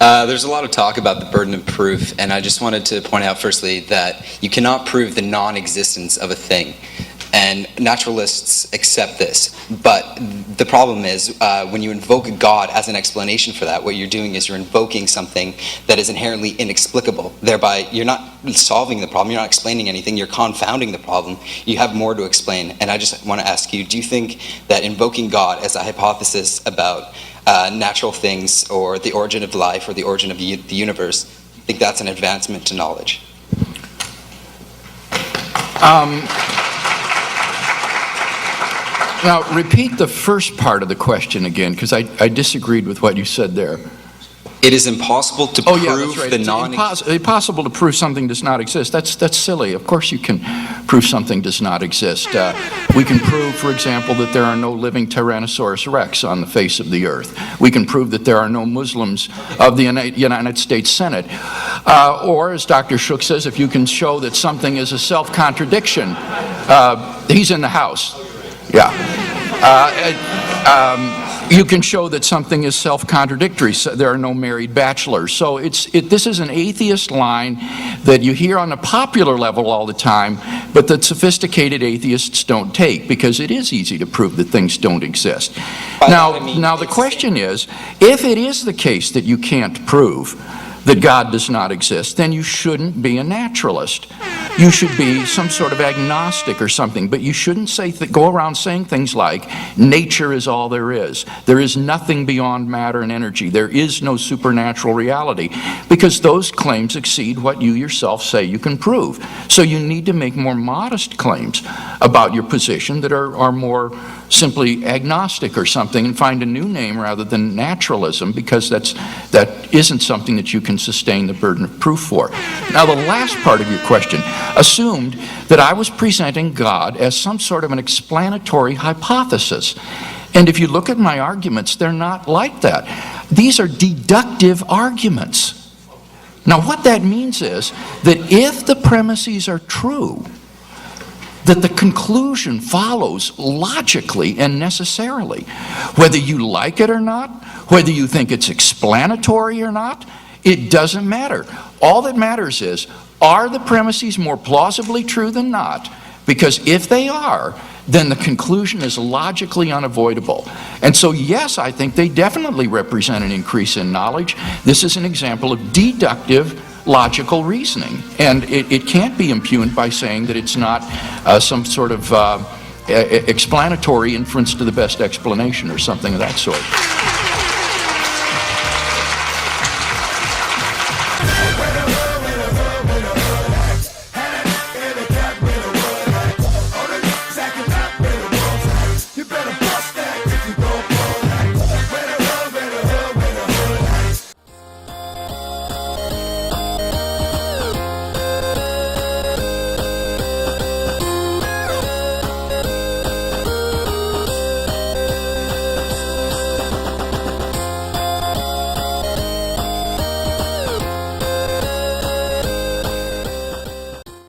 There's a lot of talk about the burden of proof, and I just wanted to point out firstly that you cannot prove the non-existence of a thing. And naturalists accept this. But the problem is when you invoke God as an explanation for that, what you're doing is you're invoking something that is inherently inexplicable. Thereby, you're not solving the problem, you're not explaining anything, you're confounding the problem. You have more to explain. And I just want to ask you, do you think that invoking God as a hypothesis about natural things or the origin of life or the origin of the universe, I think that's an advancement to knowledge? Now, repeat the first part of the question again, because I disagreed with what you said there. It is impossible to prove the impossible to prove something does not exist. That's silly. Of course you can prove something does not exist. We can prove, for example, that there are no living Tyrannosaurus Rex on the face of the earth. We can prove that there are no Muslims of the United States Senate. Or, as Dr. Shook says, if you can show that something is a self-contradiction, he's in the House. Yeah. You can show that something is self-contradictory. So there are no married bachelors. So this is an atheist line that you hear on a popular level all the time, but that sophisticated atheists don't take, because it is easy to prove that things don't exist. Now the question is, if it is the case that you can't prove that God does not exist, then you shouldn't be a naturalist. You should be some sort of agnostic or something, but you shouldn't go around saying things like, nature is all there is. There is nothing beyond matter and energy. There is no supernatural reality, because those claims exceed what you yourself say you can prove. So you need to make more modest claims about your position that are more simply agnostic or something, and find a new name rather than naturalism, because that isn't something that you can sustain the burden of proof for. Now, the last part of your question assumed that I was presenting God as some sort of an explanatory hypothesis. And if you look at my arguments, they're not like that. These are deductive arguments. Now, what that means is that if the premises are true, that the conclusion follows logically and necessarily. Whether you like it or not, whether you think it's explanatory or not, it doesn't matter. All that matters is, are the premises more plausibly true than not? Because if they are, then the conclusion is logically unavoidable. And so, yes, I think they definitely represent an increase in knowledge. This is an example of deductive logical reasoning, and it can't be impugned by saying that it's not some sort of explanatory inference to the best explanation or something of that sort.